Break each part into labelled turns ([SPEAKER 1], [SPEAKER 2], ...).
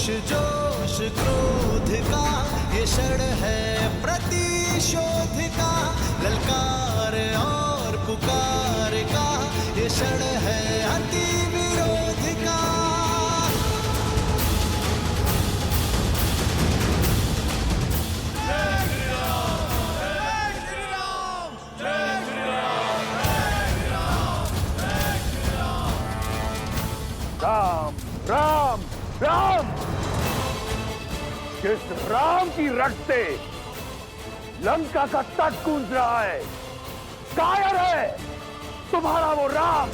[SPEAKER 1] जोश क्रोध का ये क्षण है प्रतिशोध का, ललकार और पुकार का ये क्षण है अति विरोध का।
[SPEAKER 2] राम राम राम, जिस राम की रट से लंका का तट गूंज रहा है, कायर है तुम्हारा वो राम।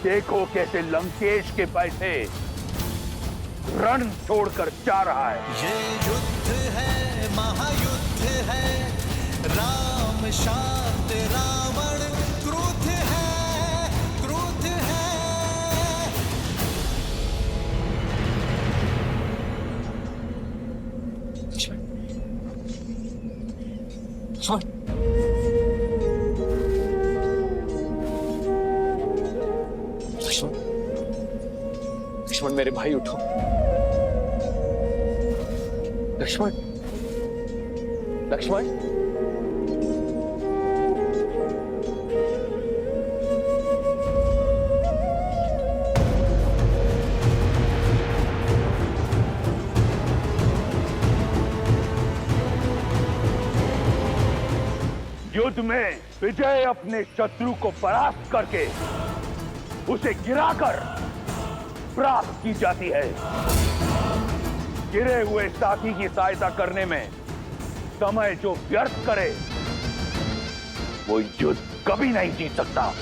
[SPEAKER 2] देखो कैसे लंकेश के पैसे रण छोड़कर जा रहा है।
[SPEAKER 1] ये युद्ध है, महायुद्ध है, राम शांत रावण क्रुद्ध है, क्रुद्ध है।
[SPEAKER 3] लक्ष्मण, लक्ष्मण मेरे भाई उठो। लक्ष्मण, लक्ष्मण,
[SPEAKER 2] युद्ध में विजय अपने शत्रु को परास्त करके उसे गिराकर प्राप्त की जाती है। गिरे हुए साथी की सहायता करने में समय जो व्यर्थ करे वो युद्ध कभी नहीं जीत सकता।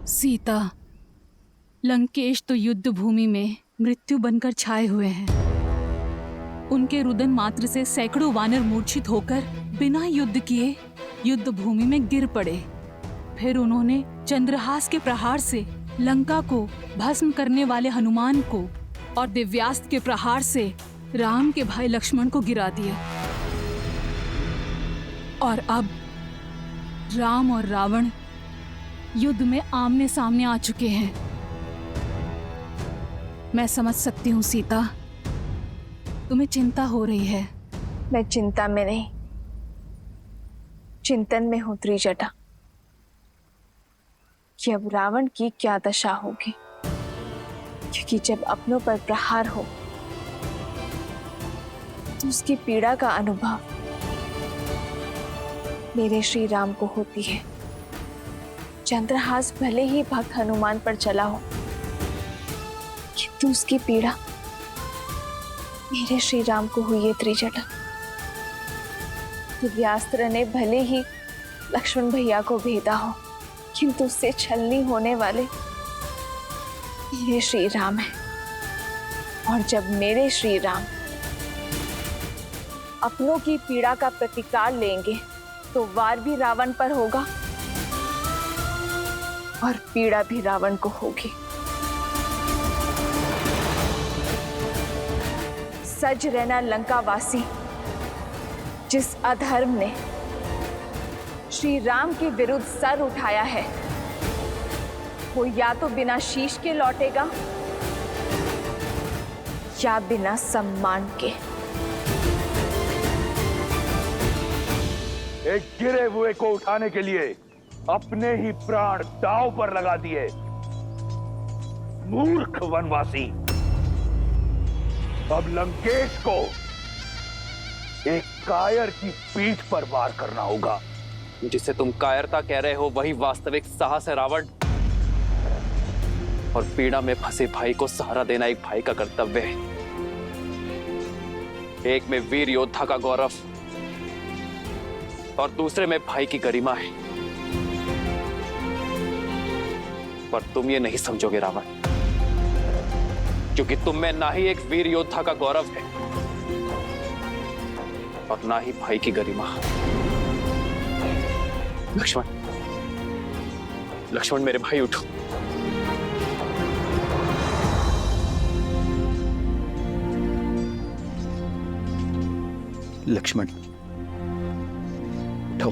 [SPEAKER 4] सीता, लंकेश तो युद्ध भूमि में मृत्यु बनकर छाए हुए हैं। उनके रुदन मात्र से सैकड़ों वानर मूर्छित होकर बिना युद्ध किए युद्ध भूमि में गिर पड़े। फिर उन्होंने चंद्रहास के प्रहार से लंका को भस्म करने वाले हनुमान को और दिव्यास्त्र के प्रहार से राम के भाई लक्ष्मण को गिरा दिया। और अब राम और रावण युद्ध में आमने सामने आ चुके हैं। मैं समझ सकती हूँ सीता, तुम्हें चिंता हो रही है।
[SPEAKER 5] मैं चिंता में नहीं, चिंतन में हूं त्रिजटा कि अब रावण की क्या दशा होगी। क्योंकि जब अपनों पर प्रहार हो तो उसकी पीड़ा का अनुभव मेरे श्री राम को होती है। चंद्रहास भले ही भक्त हनुमान पर चला हो, किंतु उसकी पीड़ा मेरे श्री राम को हुई है त्रिजटा। दिव्यास्त्र ने भले ही लक्ष्मण भैया को भेदा हो, किंतु उससे छलनी होने वाले मेरे श्री राम है। और जब मेरे श्री राम अपनों की पीड़ा का प्रतिकार लेंगे तो वार भी रावण पर होगा और पीड़ा भी रावण को होगी। सज रहना लंकावासी, जिस अधर्म ने श्री राम के विरुद्ध सर उठाया है, वो या तो बिना शीश के लौटेगा या बिना सम्मान के।
[SPEAKER 2] एक गिरे हुए को उठाने के लिए अपने ही प्राण दांव पर लगा दिए। मूर्ख वनवासी, अब लंकेश को एक कायर की पीठ पर वार करना होगा।
[SPEAKER 3] जिसे तुम कायरता कह रहे हो वही वास्तविक साहस है रावण। और पीड़ा में फंसे भाई को सहारा देना एक भाई का कर्तव्य है। एक में वीर योद्धा का गौरव और दूसरे में भाई की गरिमा है। पर तुम ये नहीं समझोगे रावण, क्योंकि तुम में ना ही एक वीर योद्धा का गौरव है और ना ही भाई की गरिमा। लक्ष्मण, लक्ष्मण मेरे भाई उठो।
[SPEAKER 6] लक्ष्मण उठो।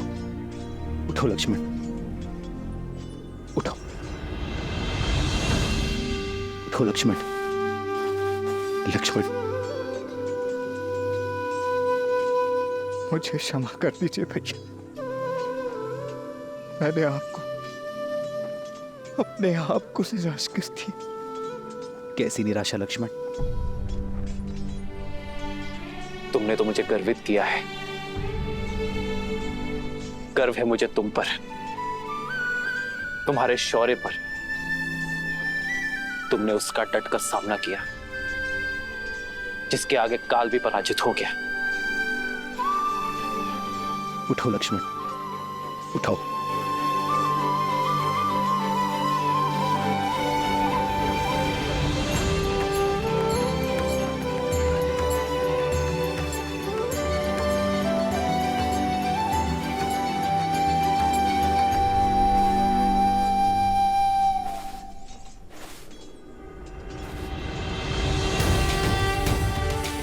[SPEAKER 6] उठो लक्ष्मण, उठो उठो लक्ष्मण। लक्ष्मण, मुझे क्षमा कर दीजिए भैया। मैंने आपको, अपने आप को निराश कर दी। कैसी निराशा लक्ष्मण?
[SPEAKER 3] तुमने तो मुझे गर्वित किया है। गर्व है मुझे तुम पर, तुम्हारे शौर्य पर। तुमने उसका डटकर सामना किया जिसके आगे काल भी पराजित हो गया।
[SPEAKER 6] उठो लक्ष्मण, उठो।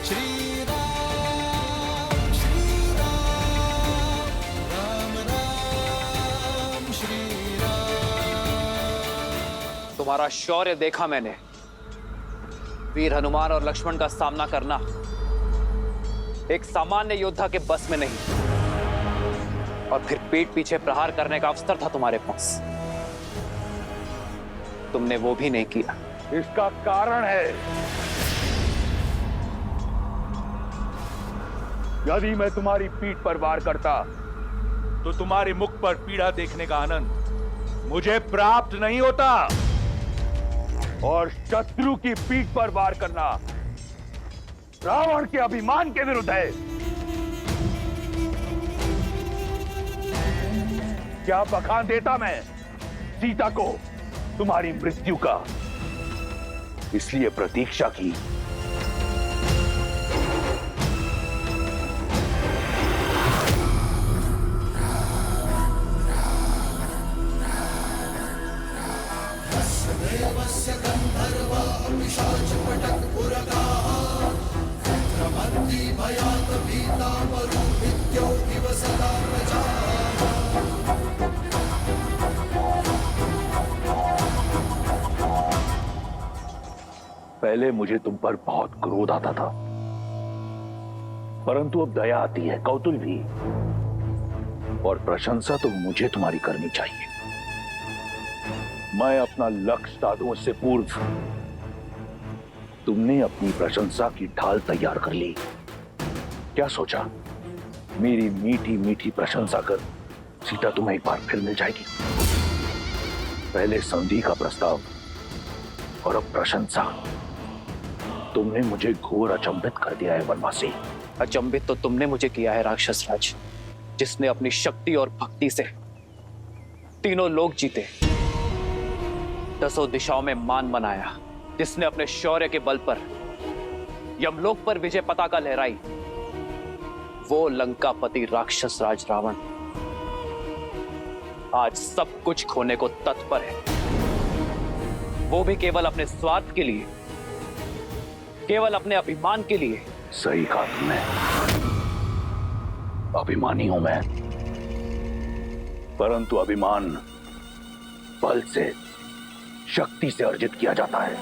[SPEAKER 1] श्री राम श्री राम, राम राम श्री राम।
[SPEAKER 3] तुम्हारा शौर्य देखा मैंने। वीर हनुमान और लक्ष्मण का सामना करना एक सामान्य योद्धा के बस में नहीं, और फिर पीठ पीछे प्रहार करने का अवसर था तुम्हारे पास, तुमने वो भी नहीं किया।
[SPEAKER 2] इसका कारण है, यदि मैं तुम्हारी पीठ पर वार करता तो तुम्हारे मुख पर पीड़ा देखने का आनंद मुझे प्राप्त नहीं होता। और शत्रु की पीठ पर वार करना रावण के अभिमान के विरुद्ध है। क्या बखान देता मैं सीता को तुम्हारी मृत्यु का, इसलिए प्रतीक्षा की। पहले मुझे तुम पर बहुत क्रोध आता था, परंतु अब दया आती है, कौतूल भी, और प्रशंसा तो मुझे तुम्हारी करनी चाहिए। मैं अपना लक्ष्य साधूं से पूर्व तुमने अपनी प्रशंसा की ढाल तैयार कर ली। क्या सोचा मेरी मीठी मीठी प्रशंसा कर सीता तुम्हें एक बार फिर मिल जाएगी? पहले संधि का प्रस्ताव और अब प्रशंसा। तुमने मुझे घोर अचंभित कर दिया है वनवासी।
[SPEAKER 3] अचंभित तो तुमने मुझे किया है राक्षस राज, जिसने अपनी शक्ति और भक्ति से तीनों लोक जीते, 10 दिशाओं में मान बनाया, जिसने अपने शौर्य के बल पर यमलोक पर विजय पताका लहराई। वो लंकापति राक्षस राज रावण आज सब कुछ खोने को तत्पर है। वो भी केवल अपने स्वार्थ के लिए, केवल अपने अभिमान के लिए।
[SPEAKER 2] सही कहा तुमने, अभिमानी हूं मैं, परंतु अभिमान बल से, शक्ति से अर्जित किया जाता है।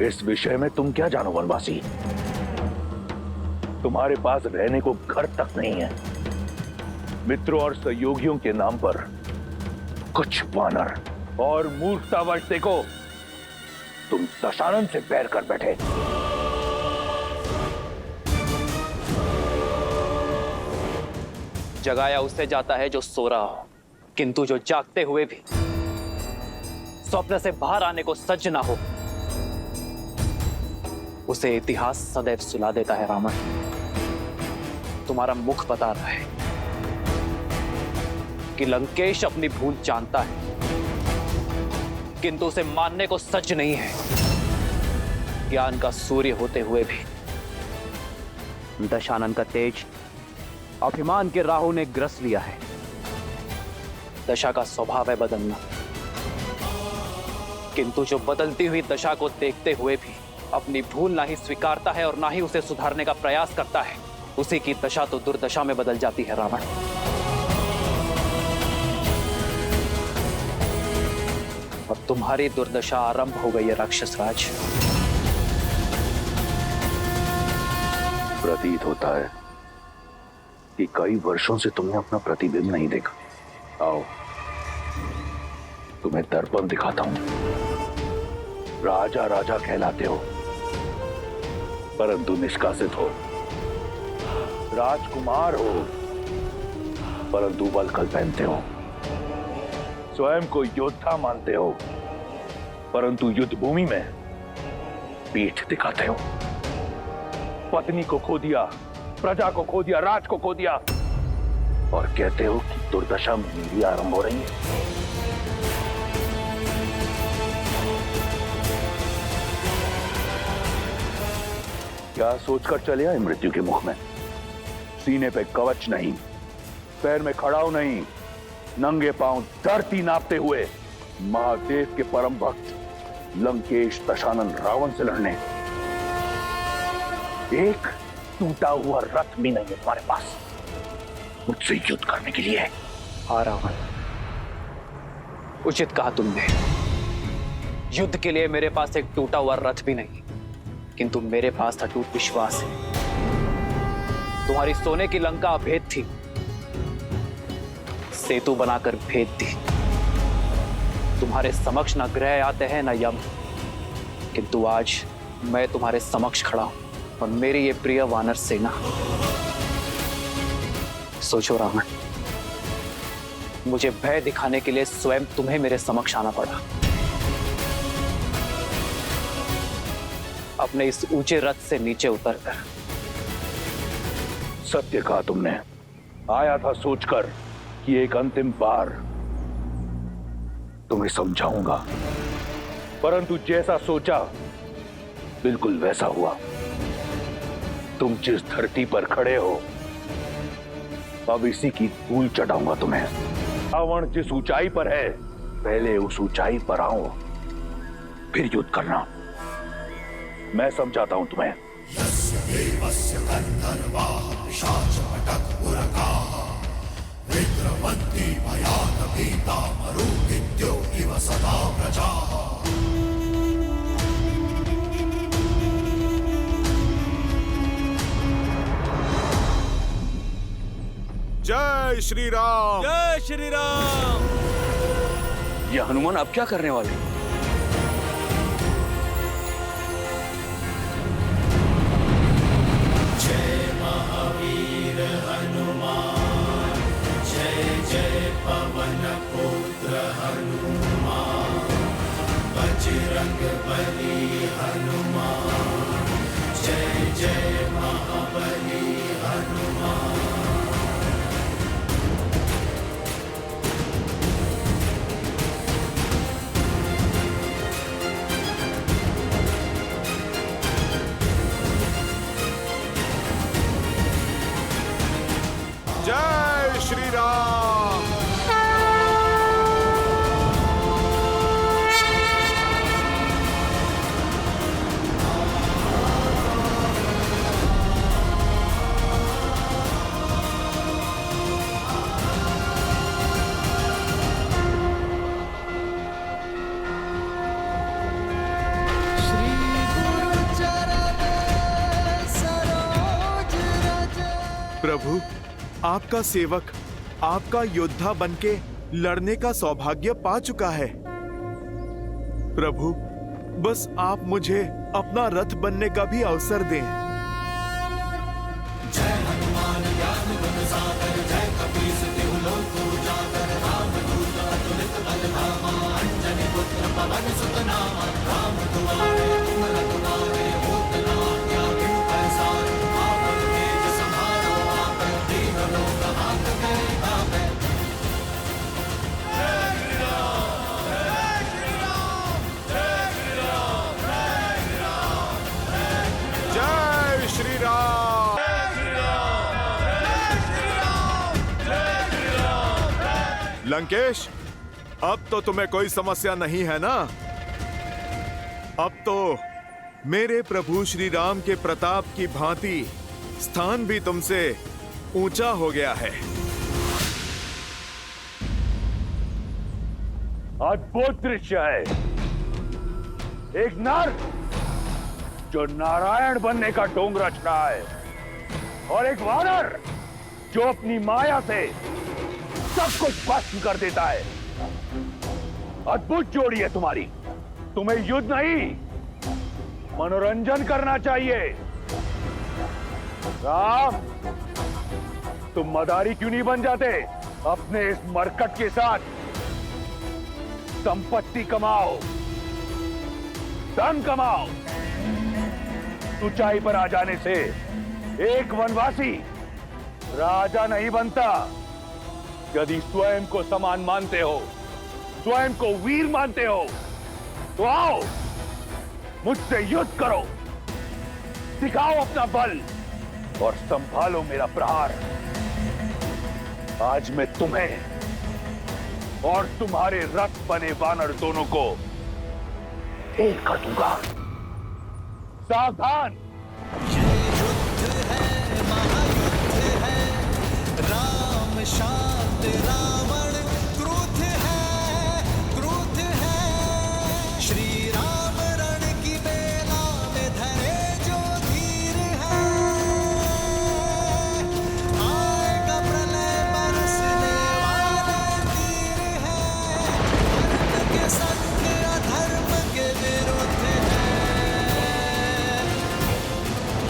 [SPEAKER 2] इस विषय में तुम क्या जानो वनवासी? तुम्हारे पास रहने को घर तक नहीं है। मित्रों और सहयोगियों के नाम पर कुछ वानर और मूर्खतावश देखो तुम दशानन से बैर कर बैठे।
[SPEAKER 3] जगाया उससे जाता है जो सो रहा हो, किंतु जो जागते हुए भी स्वप्न से बाहर आने को सज्ज ना हो, उसे इतिहास सदैव सुला देता है। रावण, तुम्हारा मुख बता रहा है कि लंकेश अपनी भूल जानता है, किंतु उसे मानने को सज्ज नहीं है। ज्ञान का सूर्य होते हुए भी दशानन का तेज अभिमान के राहु ने ग्रस लिया है। दशा का स्वभाव है बदलना, किंतु जो बदलती हुई दशा को देखते हुए भी अपनी भूल ना ही स्वीकारता है और ना ही उसे सुधारने का प्रयास करता है, उसी की दशा तो दुर्दशा में बदल जाती है। रावण, अब तुम्हारी दुर्दशा आरंभ हो गई है राक्षस राज।
[SPEAKER 2] प्रतीत होता है कि कई वर्षों से तुमने अपना प्रतिबिंब नहीं देखा। आओ, तुम्हें दर्पण दिखाता हूं। राजा राजा कहलाते हो, परंतु निष्कासित हो। राजकुमार हो, परंतु वल्कल पहनते हो। स्वयं को योद्धा मानते हो, परंतु युद्ध भूमि में पीठ दिखाते हो। पत्नी को खो दिया, प्रजा को खो दिया, राज को खो दिया, और कहते हो कि दुर्दशा मेरी आरंभ हो रही है। क्या सोचकर चले आए मृत्यु के मुख में? सीने पे कवच नहीं, पैर में खड़ाऊ नहीं, नंगे पांव धरती नापते हुए महादेव के परम भक्त लंकेश दशानन रावण से लड़ने। एक टूटा हुआ रथ भी नहीं है तुम्हारे पास मुझसे युद्ध करने के लिए।
[SPEAKER 3] हाँ रावण, उचित कहा तुमने। युद्ध के लिए मेरे पास एक टूटा हुआ रथ भी नहीं, किंतु मेरे पास अटूट विश्वास है। तुम्हारी सोने की लंका अभेद थी, सेतु बनाकर भेद दी। तुम्हारे समक्ष न ग्रह आते हैं न यम, किंतु आज मैं तुम्हारे समक्ष खड़ा हूं और मेरी ये प्रिय वानर सेना। सोचो रावण, मुझे भय दिखाने के लिए स्वयं तुम्हें मेरे समक्ष आना पड़ा। अपने इस ऊंचे रथ से नीचे उतरकर।
[SPEAKER 2] सत्य कहा तुमने। आया था सोचकर कि एक अंतिम बार तुम्हें समझाऊंगा, परंतु जैसा सोचा बिल्कुल वैसा हुआ। तुम जिस धरती पर खड़े हो, अब इसी की धूल चटाऊंगा तुम्हें। रावण जिस ऊंचाई पर है, पहले उस ऊंचाई पर आओ, फिर युद्ध करना। मैं समझाता हूं तुम्हें।
[SPEAKER 7] जय श्री राम।
[SPEAKER 1] जय श्री राम।
[SPEAKER 6] ये हनुमान अब क्या करने वाले हैं?
[SPEAKER 7] जय श्री राम।
[SPEAKER 1] श्री गुरु चरण सरोज रज।
[SPEAKER 7] प्रभु, आपका सेवक आपका योद्धा बनके लड़ने का सौभाग्य पा चुका है। प्रभु, बस आप मुझे अपना रथ बनने का भी अवसर दें। जय श्री राम। लंकेश, अब तो तुम्हें कोई समस्या नहीं है ना? अब तो मेरे प्रभु श्री राम के प्रताप की भांति स्थान भी तुमसे ऊंचा हो गया है।
[SPEAKER 2] अद्भुत दृश्य है। एक नर जो नारायण बनने का ढोंग रच रहा है और एक वानर जो अपनी माया से सब कुछ भस्म कर देता है। अद्भुत जोड़ी है तुम्हारी। तुम्हें युद्ध नहीं, मनोरंजन करना चाहिए। राम, तुम मदारी क्यों नहीं बन जाते? अपने इस मरकट के साथ संपत्ति कमाओ, धन कमाओ। ऊंचाई पर आ जाने से एक वनवासी राजा नहीं बनता। यदि स्वयं को समान मानते हो, स्वयं को वीर मानते हो, तो आओ मुझसे युद्ध करो, दिखाओ अपना बल और संभालो मेरा प्रहार। आज मैं तुम्हें और तुम्हारे रथ बने वानर दोनों को ढेर कर दूंगा। सावधान!
[SPEAKER 1] राम शांत रावण क्रुद्ध है श्री राम रण की बेला में धरे जो धीर है। आएगा प्रलय बरसने वाले तीर है। धर्म के संग अधर्म के विरुद्ध है।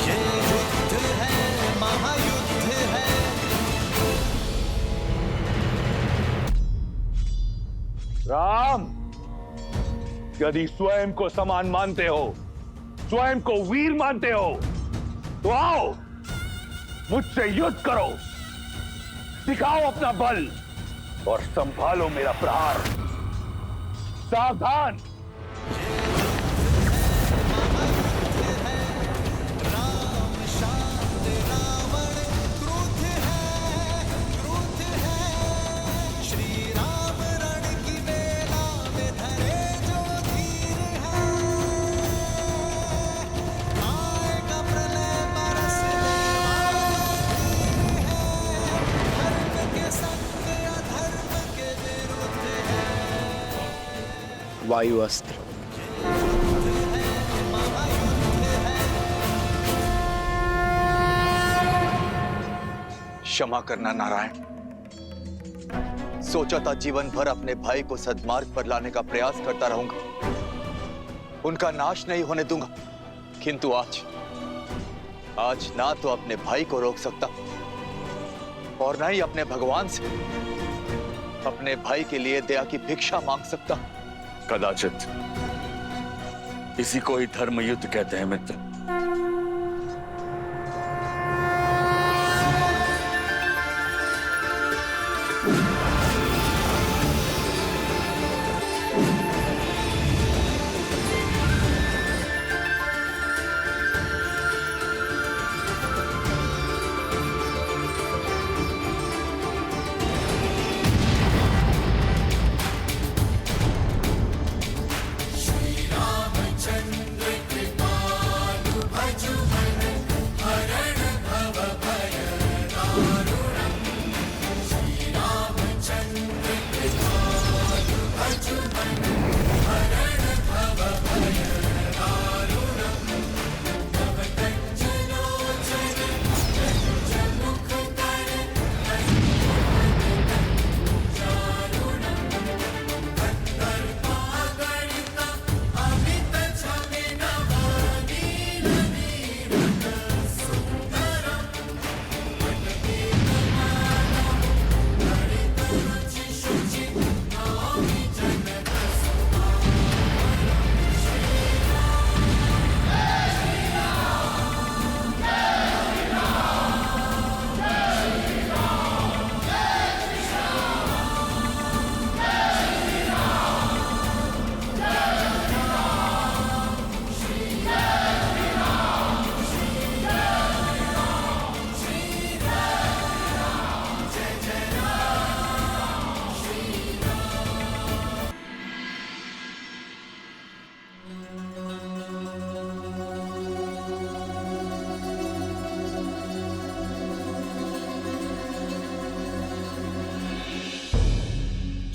[SPEAKER 1] ये युद्ध है, महायुद्ध है।
[SPEAKER 2] राम, यदि स्वयं को समान मानते हो, स्वयं को वीर मानते हो, तो आओ मुझसे युद्ध करो, दिखाओ अपना बल और संभालो मेरा प्रहार। सावधान!
[SPEAKER 1] राम शांत रावण क्रुद्ध है श्री राम रण की बेला में धरे जो धीर है। आएगा प्रलय बरसने वाले तीर है। धर्म के संग अधर्म के विरुद्ध है।
[SPEAKER 6] वायु अस्त्र।
[SPEAKER 8] क्षमा करना नारायण। सोचा था जीवन भर अपने भाई को सद्मार्ग पर लाने का प्रयास करता रहूंगा, उनका नाश नहीं होने दूंगा, किंतु आज ना तो अपने भाई को रोक सकता और ना ही अपने भगवान से अपने भाई के लिए दया की भिक्षा मांग सकता।
[SPEAKER 9] कदाचित इसी को ही धर्म युद्ध कहते हैं मित्र।
[SPEAKER 1] रामचंद्र कृपालु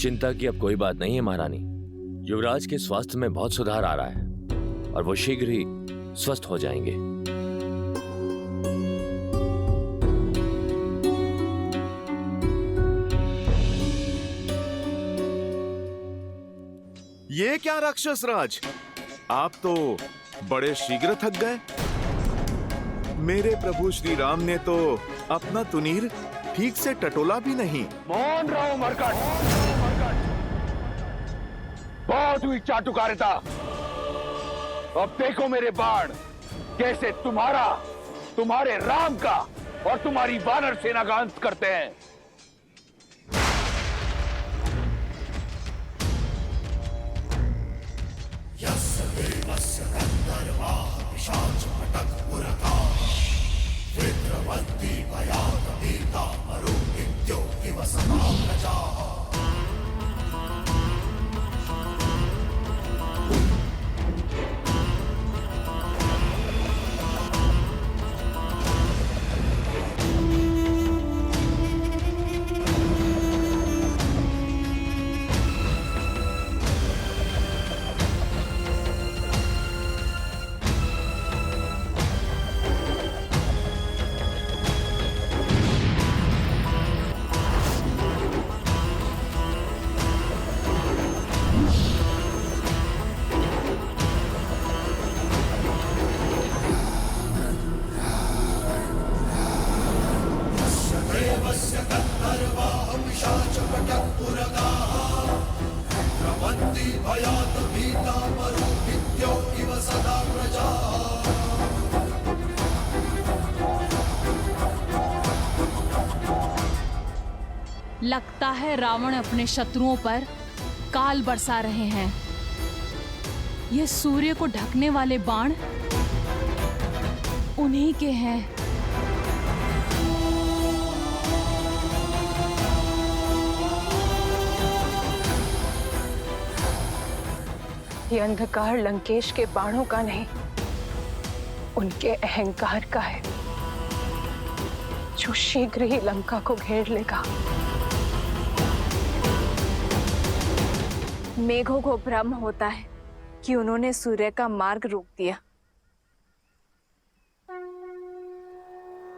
[SPEAKER 10] चिंता की अब कोई बात नहीं है महारानी। युवराज के स्वास्थ्य में बहुत सुधार आ रहा है और वो शीघ्र ही स्वस्थ हो जाएंगे।
[SPEAKER 7] ये क्या राक्षस राज, आप तो बड़े शीघ्र थक गए। मेरे प्रभु श्री राम ने तो अपना तुनीर ठीक से टटोला भी नहीं।
[SPEAKER 2] मौन रहो मरकट, बहुत हुई चाटुकारिता। अब देखो मेरे बाण कैसे तुम्हारा, तुम्हारे राम का और तुम्हारी वानर सेना का अंत करते हैं।
[SPEAKER 4] लगता है रावण अपने शत्रुओं पर काल बरसा रहे हैं। ये सूर्य को ढकने वाले बाण उन्हीं के हैं।
[SPEAKER 5] ये अंधकार लंकेश के बाणों का नहीं, उनके अहंकार का है, जो शीघ्र ही लंका को घेर लेगा। मेघों को भ्रम होता है कि उन्होंने सूर्य का मार्ग रोक दिया,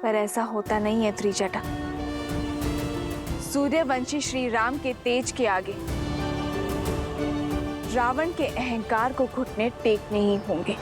[SPEAKER 5] पर ऐसा होता नहीं है त्रिजटा। सूर्यवंशी श्री राम के तेज के आगे रावण के अहंकार को घुटने टेकने ही होंगे।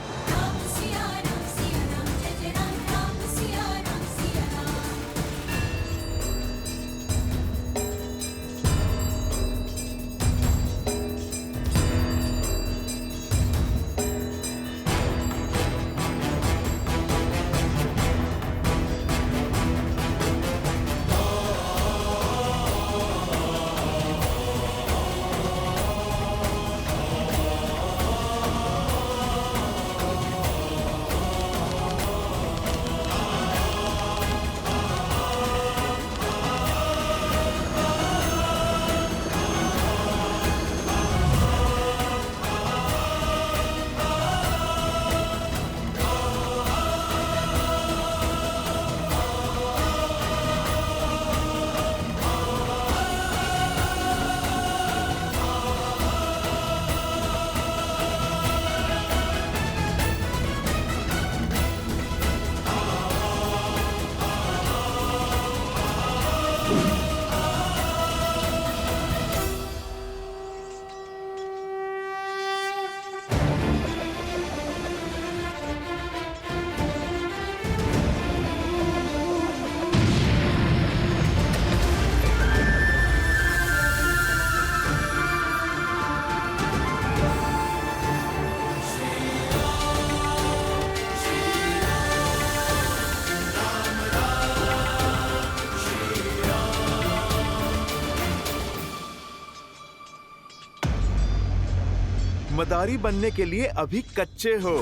[SPEAKER 7] मदारी बनने के लिए अभी कच्चे हो।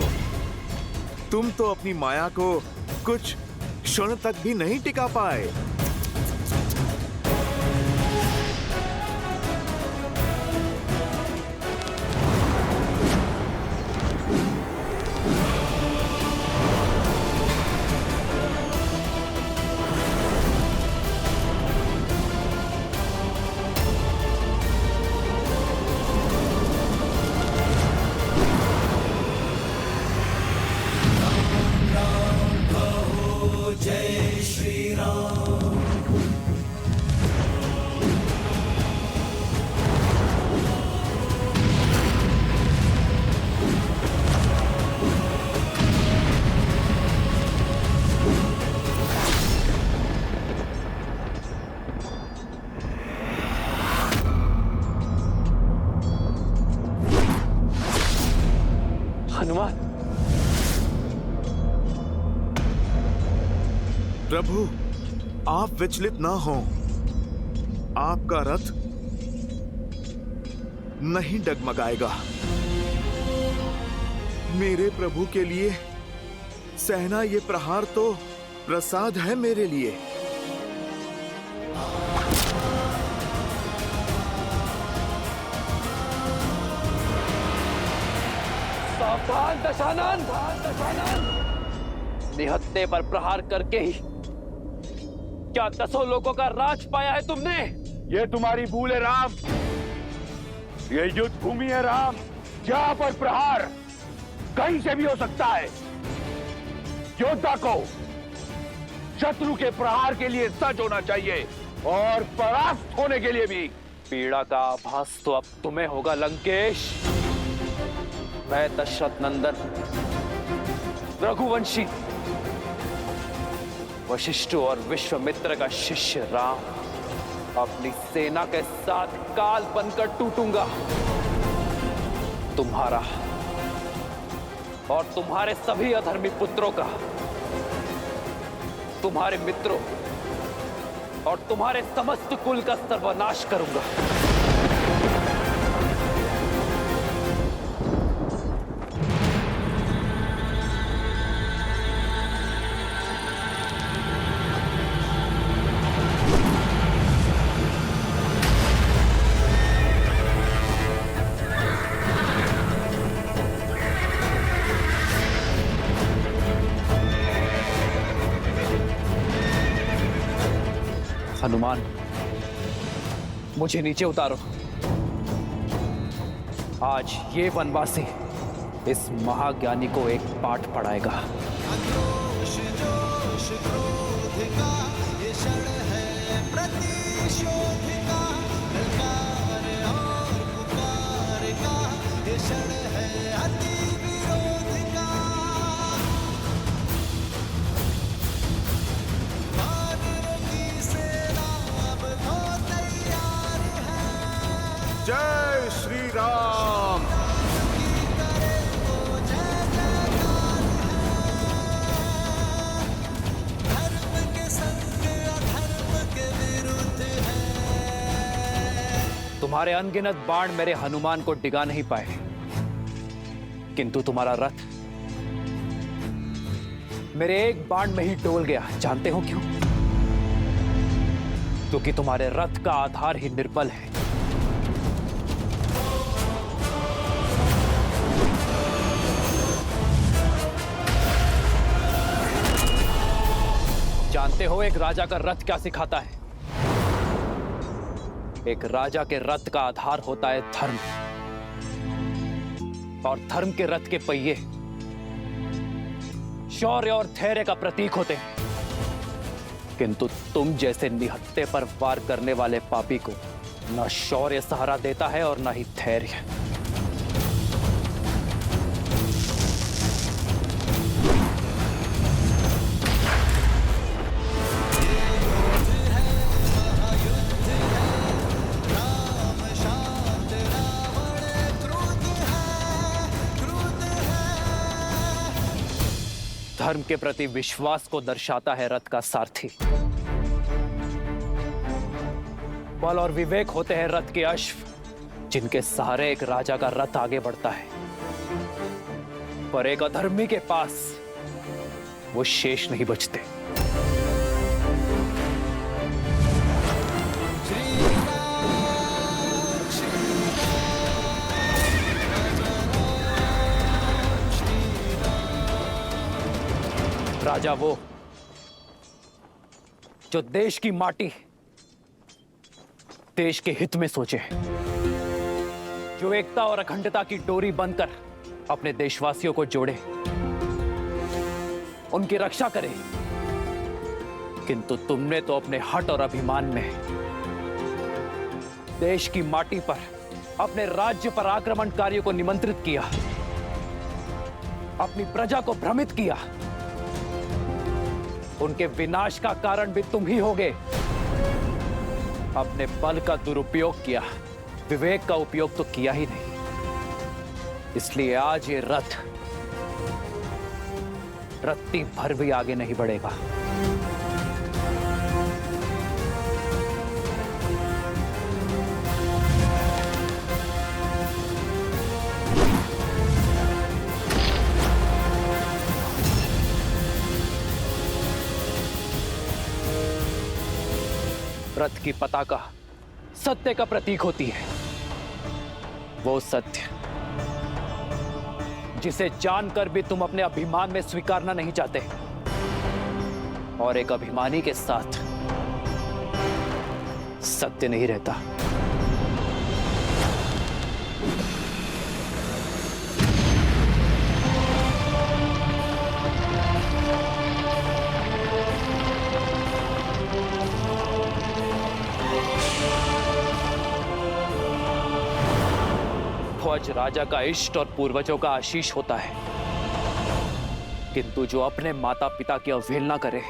[SPEAKER 7] तुम तो अपनी माया को कुछ क्षण तक भी नहीं टिका पाए। प्रभु, आप विचलित ना हो। आपका रथ नहीं डगमगाएगा। मेरे प्रभु के लिए सहना ये प्रहार तो प्रसाद है मेरे लिए।
[SPEAKER 3] सावधान दशानन! निहत्ते पर प्रहार करके ही क्या 10 लोगों का राज पाया है तुमने?
[SPEAKER 2] ये तुम्हारी भूल है राम। ये युद्ध भूमि है राम। यहाँ पर प्रहार कहीं से भी हो सकता है। योद्धा को शत्रु के प्रहार के लिए सज्ज होना चाहिए और परास्त होने के लिए भी।
[SPEAKER 3] पीड़ा का आभास तो अब तुम्हें होगा लंकेश। मैं दशरथ नंदन रघुवंशी वशिष्ठ और विश्वामित्र का शिष्य राम अपनी सेना के साथ काल बनकर टूटूंगा। तुम्हारा और तुम्हारे सभी अधर्मी पुत्रों का, तुम्हारे मित्रों और तुम्हारे समस्त कुल का सर्वनाश करूंगा। हनुमान, मुझे नीचे उतारो। आज ये वनवासी इस महाज्ञानी को एक पाठ पढ़ाएगा।
[SPEAKER 1] आक्रोश जोश क्रोध का ये क्षण है प्रतिशोध का। ललकार और पुकार का ये क्षण है अति विरोध का। वानरों की सेना अब तो तैयार है।
[SPEAKER 7] जय श्री राम।
[SPEAKER 3] तुम्हारे अनगिनत बाण मेरे हनुमान को डिगा नहीं पाए, किंतु तुम्हारा रथ मेरे एक बाण में ही डोल गया। जानते हो क्यों? क्योंकि तुम्हारे रथ का आधार ही निर्बल है। जानते हो एक राजा का रथ क्या सिखाता है? एक राजा के रथ का आधार होता है धर्म, और धर्म के रथ के पहिए शौर्य और धैर्य का प्रतीक होते हैं। किंतु तुम जैसे निहत्ते पर वार करने वाले पापी को न शौर्य सहारा देता है और न ही धैर्य। धर्म के प्रति विश्वास को दर्शाता है रथ का सारथी। बल और विवेक होते हैं रथ के अश्व, जिनके सहारे एक राजा का रथ आगे बढ़ता है। पर एक अधर्मी के पास वो शेष नहीं बचते। राजा वो जो देश की माटी, देश के हित में सोचे, जो एकता और अखंडता की डोरी बनकर अपने देशवासियों को जोड़े, उनकी रक्षा करे। किंतु तुमने तो अपने हठ और अभिमान में देश की माटी पर अपने राज्य पर आक्रमणकारियों को निमंत्रित किया, अपनी प्रजा को भ्रमित किया। उनके विनाश का कारण भी तुम ही होगे। अपने बल का दुरुपयोग किया, विवेक का उपयोग तो किया ही नहीं। इसलिए आज ये रत्ती भर भी आगे नहीं बढ़ेगा। रथ की पताका सत्य का प्रतीक होती है। वो सत्य जिसे जानकर भी तुम अपने अभिमान में स्वीकारना नहीं चाहते। और एक अभिमानी के साथ सत्य नहीं रहता। ध्वज राजा का इष्ट और पूर्वजों का आशीष होता है, किंतु जो अपने माता पिता की अवहेलना करे,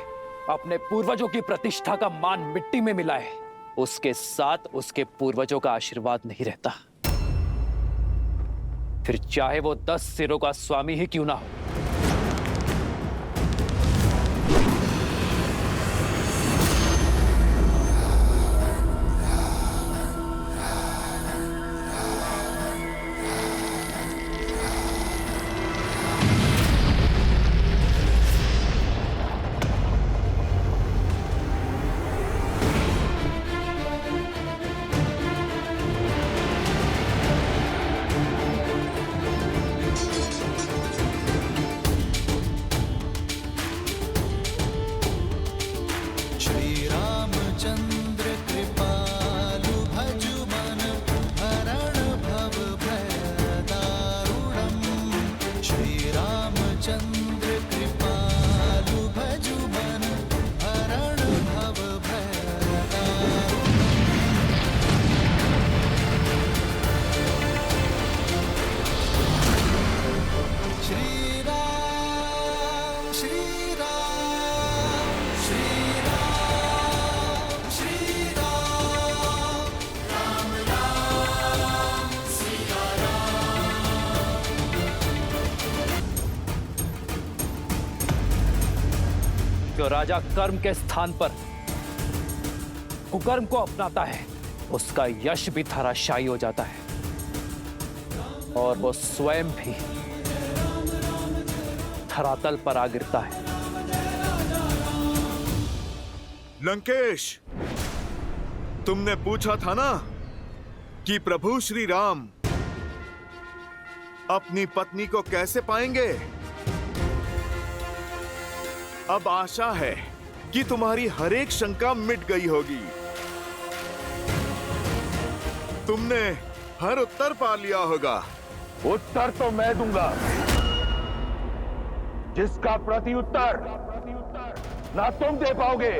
[SPEAKER 3] अपने पूर्वजों की प्रतिष्ठा का मान मिट्टी में मिलाए, उसके साथ उसके पूर्वजों का आशीर्वाद नहीं रहता। फिर चाहे वो 10 सिरों का स्वामी ही क्यों ना हो।
[SPEAKER 1] श्री रामचंद्र कृपालु भजु मन हरण भव भय दारुणम्। श्री रामचंद्र कृपालु भजु मन हरण भव भय दारुणम्। श्री राम श्री राम श्री राम श्री राम राम राम सिया राम।
[SPEAKER 3] जो राजा कर्म के स्थान पर कुकर्म को अपनाता है, उसका यश भी धराशायी हो जाता है और वो स्वयं भी धरातल पर आ गिरता है।
[SPEAKER 7] लंकेश, तुमने पूछा था ना कि प्रभु श्री राम अपनी पत्नी को कैसे पाएंगे। अब आशा है कि तुम्हारी हर एक शंका मिट गई होगी। तुमने हर उत्तर पा लिया होगा।
[SPEAKER 2] उत्तर तो मैं दूंगा, जिसका प्रति उत्तर ना तुम दे पाओगे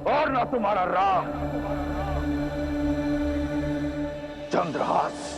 [SPEAKER 2] और ना तुम्हारा राम। चंद्रहास।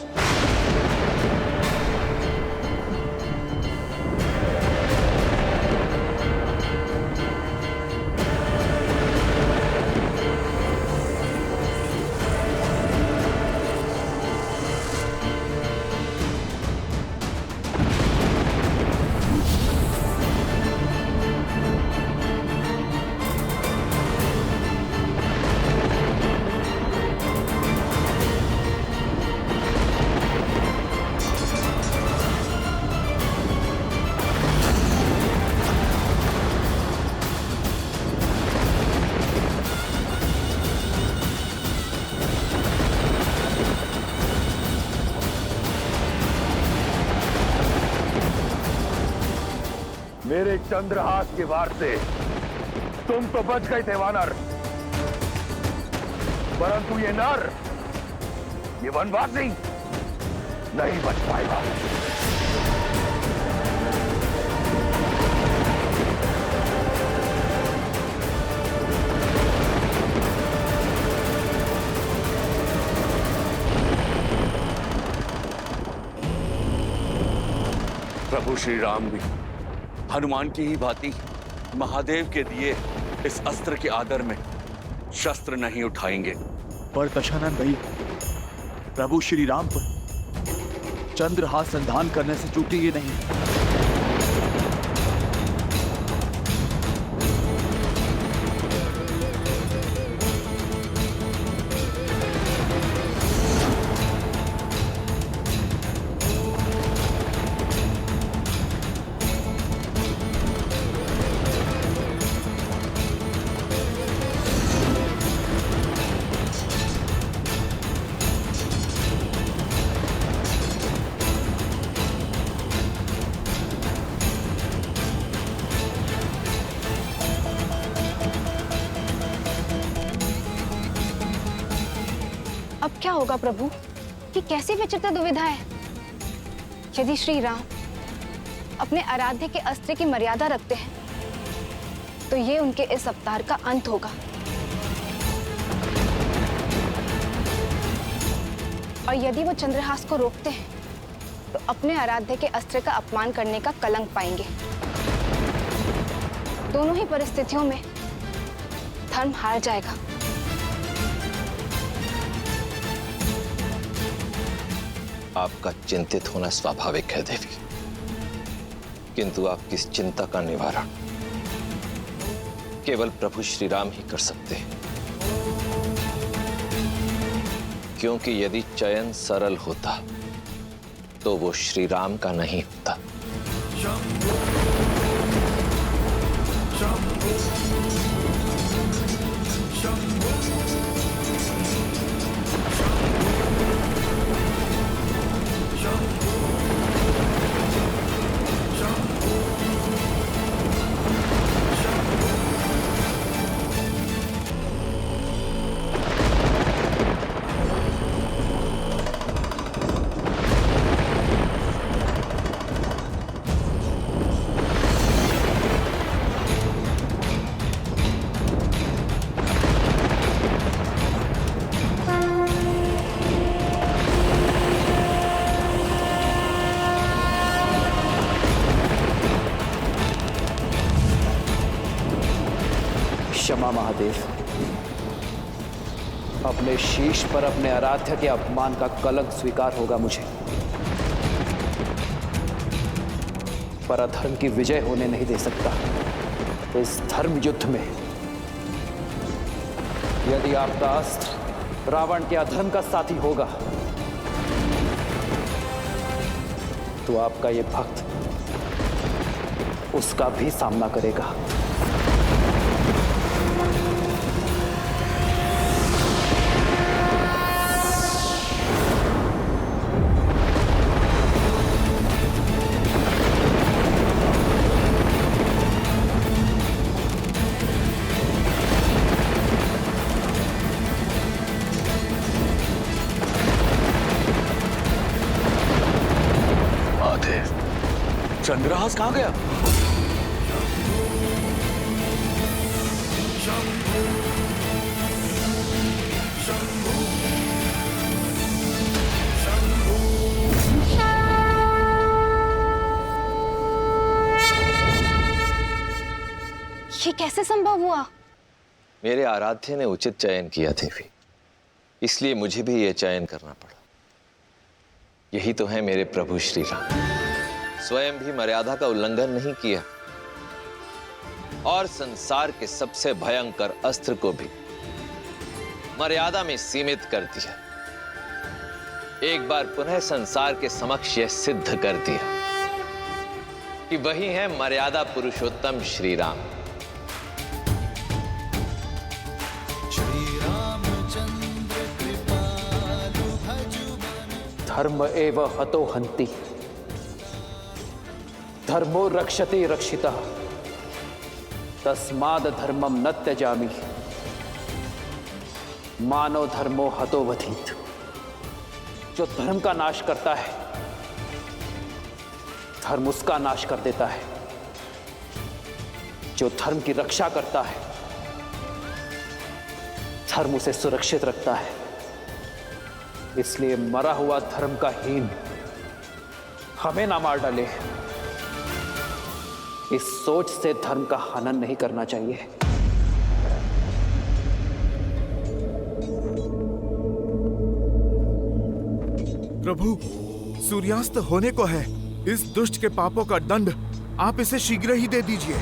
[SPEAKER 2] मेरे चंद्रहास के वार से तुम तो बच गए थे वानर, परंतु ये नर, ये वनवासी नहीं बच पाएगा।
[SPEAKER 9] प्रभु श्री राम भी हनुमान की ही भांति महादेव के दिए इस अस्त्र के आदर में शस्त्र नहीं उठाएंगे।
[SPEAKER 6] पर दशानन भाई, प्रभु श्री राम पर चंद्रहास संधान करने से चूकेंगे नहीं।
[SPEAKER 11] अब क्या होगा प्रभु? ये कैसी विचित्र दुविधा है। यदि श्री राम अपने आराध्य के अस्त्र की मर्यादा रखते हैं तो ये उनके इस अवतार का अंत होगा। और यदि वो चंद्रहास को रोकते हैं तो अपने आराध्य के अस्त्र का अपमान करने का कलंक पाएंगे। दोनों ही परिस्थितियों में धर्म हार जाएगा।
[SPEAKER 8] आपका चिंतित होना स्वाभाविक है देवी, किंतु आपकी इस चिंता का निवारण केवल प्रभु श्री राम ही कर सकते हैं। क्योंकि यदि चयन सरल होता तो वो श्री राम का नहीं होता।
[SPEAKER 3] क्षमा महादेव, अपने शीश पर अपने आराध्य के अपमान का कलंक स्वीकार होगा मुझे, पर अधर्म की विजय होने नहीं दे सकता। इस धर्म युद्ध में यदि आपका अस्त्र रावण के अधर्म का साथी होगा तो आपका ये भक्त उसका भी सामना करेगा।
[SPEAKER 9] चंद्रहास कहाँ गया?
[SPEAKER 11] ये कैसे संभव हुआ?
[SPEAKER 8] मेरे आराध्य ने उचित चयन किया देवी, इसलिए मुझे भी यह चयन करना पड़ा। यही तो है मेरे प्रभु श्री राम, स्वयं भी मर्यादा का उल्लंघन नहीं किया और संसार के सबसे भयंकर अस्त्र को भी मर्यादा में सीमित कर दिया। एक बार पुनः संसार के समक्ष यह सिद्ध कर दिया कि वही है मर्यादा पुरुषोत्तम श्री राम।
[SPEAKER 3] धर्म एव हतो हन्ति, धर्मो रक्षते रक्षितः, तस्माद् धर्मम न त्यजामि, मानो धर्मो हतो वधीत। जो धर्म का नाश करता है धर्म उसका नाश कर देता है, जो धर्म की रक्षा करता है धर्म उसे सुरक्षित रखता है। इसलिए मरा हुआ धर्म का हीन हमें ना मार डाले, इस सोच से धर्म का हनन नहीं करना चाहिए।
[SPEAKER 7] प्रभु, सूर्यास्त होने को है। इस दुष्ट के पापों का दंड आप इसे शीघ्र ही दे दीजिए।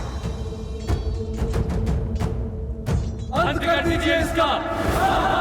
[SPEAKER 10] अंत कर दीजिए इसका।